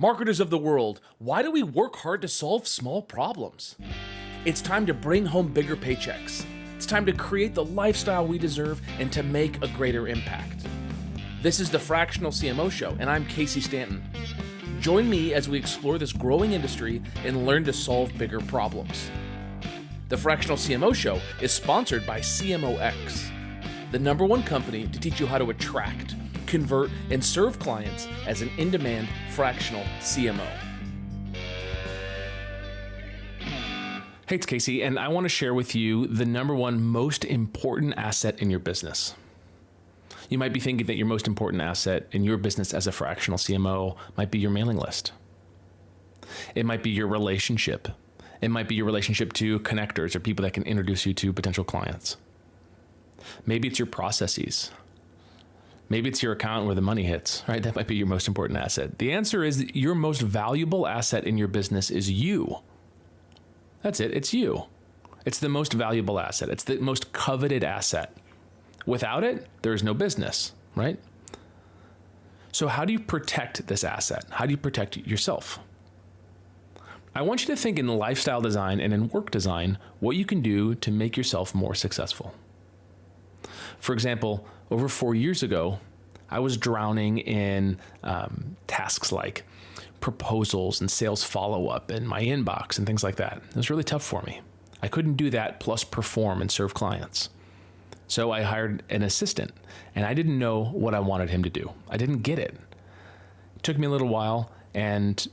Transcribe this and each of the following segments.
Marketers of the world, why do we work hard to solve small problems? It's time to bring home bigger paychecks. It's time to create the lifestyle we deserve and to make a greater impact. This is the Fractional CMO Show, and I'm Casey Stanton. Join me as we explore this growing industry and learn to solve bigger problems. The Fractional CMO Show is sponsored by CMOX, the #1 company to teach you how to attract, convert, and serve clients as an in-demand fractional CMO. Hey, it's Casey, and I want to share with you the #1 most important asset in your business. You might be thinking that your most important asset in your business as a fractional CMO might be your mailing list. It might be your relationship. It might be your relationship to connectors or people that can introduce you to potential clients. Maybe it's your processes. Maybe it's your account where the money hits, right? That might be your most important asset. The answer is that your most valuable asset in your business is you. That's it. It's you. It's the most valuable asset. It's the most coveted asset. Without it, there is no business, right? So how do you protect this asset? How do you protect yourself? I want you to think in lifestyle design and in work design what you can do to make yourself more successful. For example, over 4 years ago, I was drowning in tasks like proposals and sales follow-up in my inbox and things like that. It was really tough for me. I couldn't do that plus perform and serve clients. So I hired an assistant, and I didn't know what I wanted him to do. I didn't get it. It took me a little while, and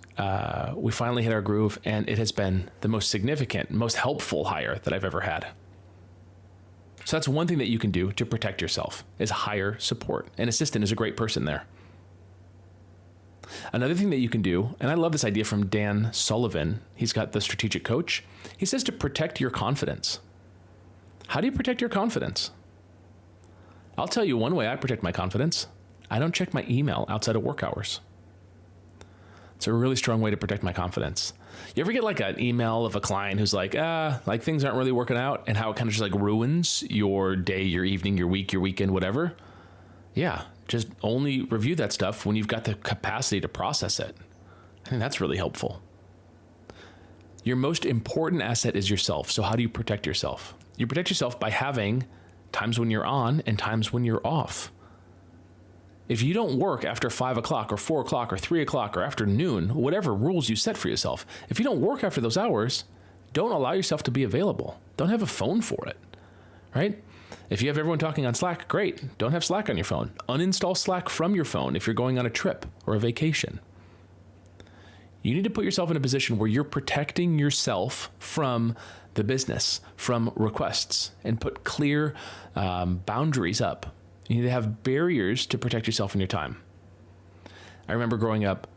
we finally hit our groove, and it has been the most significant, most helpful hire that I've ever had. So that's one thing that you can do to protect yourself is hire support. An assistant is a great person there. Another thing that you can do, and I love this idea from Dan Sullivan, he's got the Strategic Coach. He says to protect your confidence. How do you protect your confidence? I'll tell you one way I protect my confidence. I don't check my email outside of work hours. It's a really strong way to protect my confidence. You ever get like an email of a client who's like things aren't really working out, and how it kind of just like ruins your day, your evening, your week, your weekend, whatever? Yeah, just only review that stuff when you've got the capacity to process it. I think that's really helpful. Your most important asset is yourself. So how do you protect yourself? You protect yourself by having times when you're on and times when you're off. If you don't work after 5 o'clock or 4 o'clock or 3 o'clock or after noon, whatever rules you set for yourself, if you don't work after those hours, don't allow yourself to be available. Don't have a phone for it, right? If you have everyone talking on Slack, great. Don't have Slack on your phone. Uninstall Slack from your phone if you're going on a trip or a vacation. You need to put yourself in a position where you're protecting yourself from the business, from requests, and put clear boundaries up. You need to have barriers to protect yourself in your time. I remember growing up,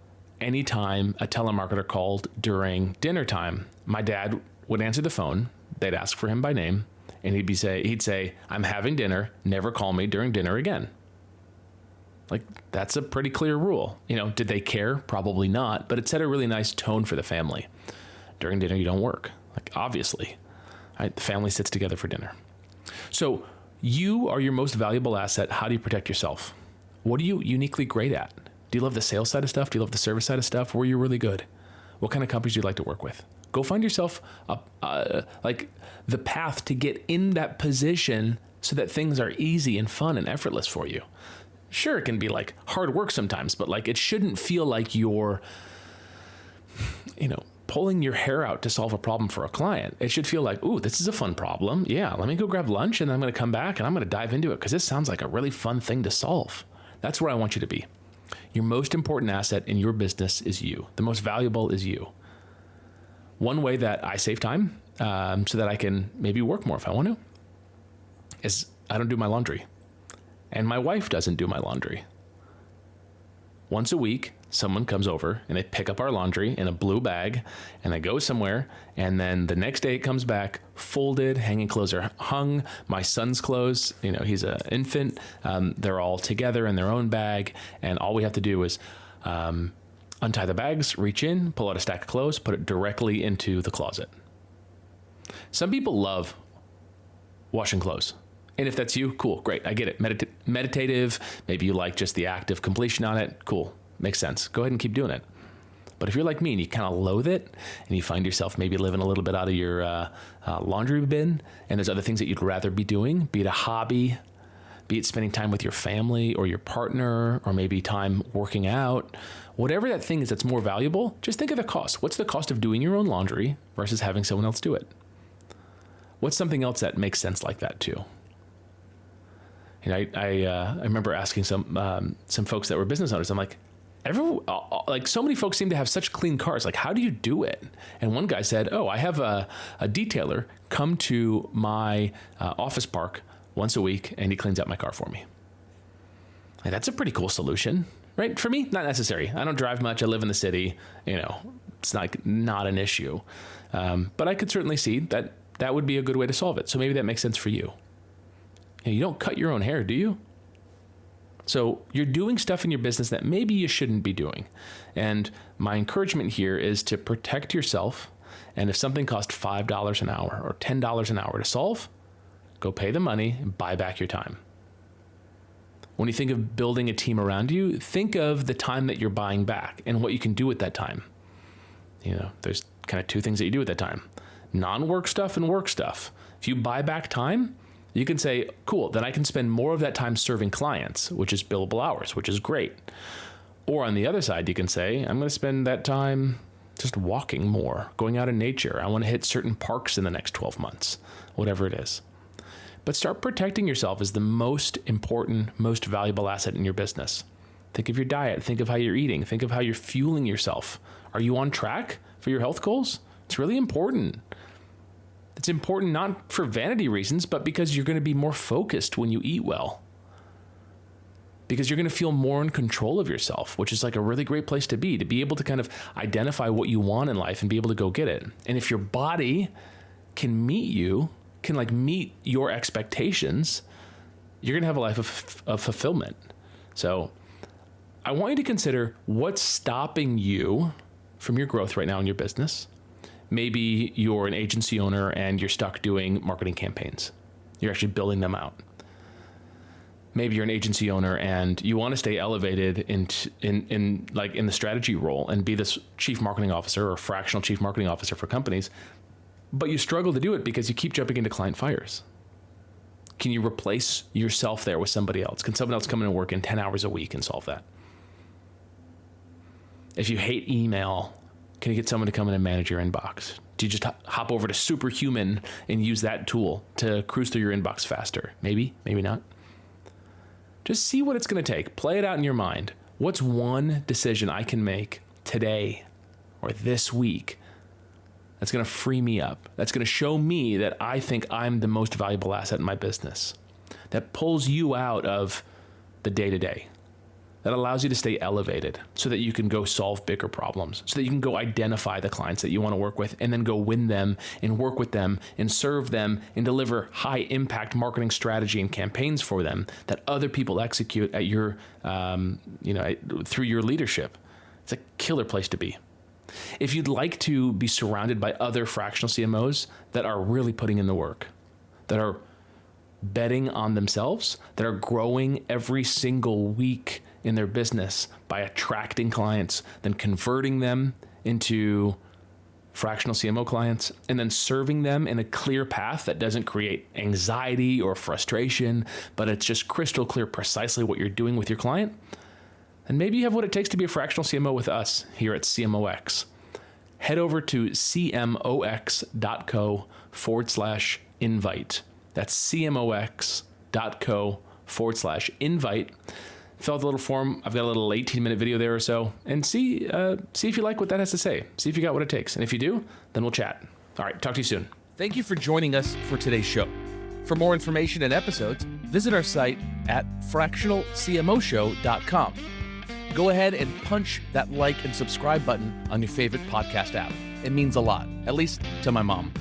anytime a telemarketer called during dinner time, my dad would answer the phone, they'd ask for him by name, and he'd say, "I'm having dinner, never call me during dinner again." Like, that's a pretty clear rule. You know, did they care? Probably not, but it set a really nice tone for the family. During dinner, you don't work. Like, obviously, right? The family sits together for dinner. So you are your most valuable asset. How do you protect yourself? What are you uniquely great at? Do you love the sales side of stuff? Do you love the service side of stuff? Where are you really good? What kind of companies do you like to work with? Go find yourself like the path to get in that position so that things are easy and fun and effortless for you. Sure, it can be like hard work sometimes, but like it shouldn't feel like you're, pulling your hair out to solve a problem for a client. It should feel like, ooh, this is a fun problem. Yeah, let me go grab lunch and I'm going to come back and I'm going to dive into it because this sounds like a really fun thing to solve. That's where I want you to be. Your most important asset in your business is you. The most valuable is you. One way that I save time so that I can maybe work more if I want to is I don't do my laundry. And my wife doesn't do my laundry. Once a week, someone comes over and they pick up our laundry in a blue bag and they go somewhere. And then the next day it comes back folded, hanging clothes are hung. My son's clothes, he's an infant. They're all together in their own bag. And all we have to do is untie the bags, reach in, pull out a stack of clothes, put it directly into the closet. Some people love washing clothes. And if that's you, cool, great, I get it. Meditative, maybe you like just the act of completion on it, cool, makes sense. Go ahead and keep doing it. But if you're like me and you kind of loathe it and you find yourself maybe living a little bit out of your laundry bin, and there's other things that you'd rather be doing, be it a hobby, be it spending time with your family or your partner, or maybe time working out, whatever that thing is that's more valuable, just think of the cost. What's the cost of doing your own laundry versus having someone else do it? What's something else that makes sense like that too? I remember asking some folks that were business owners, I'm like, so many folks seem to have such clean cars. Like, how do you do it? And one guy said, I have a detailer come to my office park once a week, and he cleans up my car for me. Like, that's a pretty cool solution, right? For me, not necessary. I don't drive much. I live in the city. It's not an issue. But I could certainly see that would be a good way to solve it. So maybe that makes sense for you. You don't cut your own hair, do you? So you're doing stuff in your business that maybe you shouldn't be doing. And my encouragement here is to protect yourself. And if something costs $5 an hour or $10 an hour to solve, go pay the money and buy back your time. When you think of building a team around you, think of the time that you're buying back and what you can do with that time. There's kind of two things that you do with that time: non-work stuff and work stuff. If you buy back time, you can say, cool, then I can spend more of that time serving clients, which is billable hours, which is great. Or on the other side, you can say, I'm going to spend that time just walking more, going out in nature. I want to hit certain parks in the next 12 months, whatever it is. But start protecting yourself as the most important, most valuable asset in your business. Think of your diet. Think of how you're eating. Think of how you're fueling yourself. Are you on track for your health goals? It's really important. It's important not for vanity reasons, but because you're going to be more focused when you eat well. Because you're going to feel more in control of yourself, which is like a really great place to be able to kind of identify what you want in life and be able to go get it. And if your body can meet your expectations, you're going to have a life of fulfillment. So I want you to consider what's stopping you from your growth right now in your business. Maybe you're an agency owner and you're stuck doing marketing campaigns. You're actually building them out. Maybe you're an agency owner and you want to stay elevated in the strategy role and be this chief marketing officer or fractional chief marketing officer for companies, but you struggle to do it because you keep jumping into client fires. Can you replace yourself there with somebody else? Can someone else come in and work in 10 hours a week and solve that? If you hate email, can you get someone to come in and manage your inbox? Do you just hop over to Superhuman and use that tool to cruise through your inbox faster? Maybe, maybe not. Just see what it's going to take. Play it out in your mind. What's one decision I can make today or this week that's going to free me up? That's going to show me that I think I'm the most valuable asset in my business. That pulls you out of the day-to-day. That allows you to stay elevated so that you can go solve bigger problems, so that you can go identify the clients that you want to work with and then go win them and work with them and serve them and deliver high impact marketing strategy and campaigns for them that other people execute at your, through your leadership. It's a killer place to be. If you'd like to be surrounded by other fractional CMOs that are really putting in the work, that are betting on themselves, that are growing every single week in their business by attracting clients, then converting them into fractional CMO clients, and then serving them in a clear path that doesn't create anxiety or frustration, but it's just crystal clear precisely what you're doing with your client, then maybe you have what it takes to be a fractional CMO with us here at CMOX. Head over to cmox.co/invite. That's cmox.co/invite. Fill out the little form. I've got a little 18-minute video there or so, and see if you like what that has to say. See if you got what it takes. And if you do, then we'll chat. All right, talk to you soon. Thank you for joining us for today's show. For more information and episodes, visit our site at fractionalcmoshow.com. Go ahead and punch that like and subscribe button on your favorite podcast app. It means a lot, at least to my mom.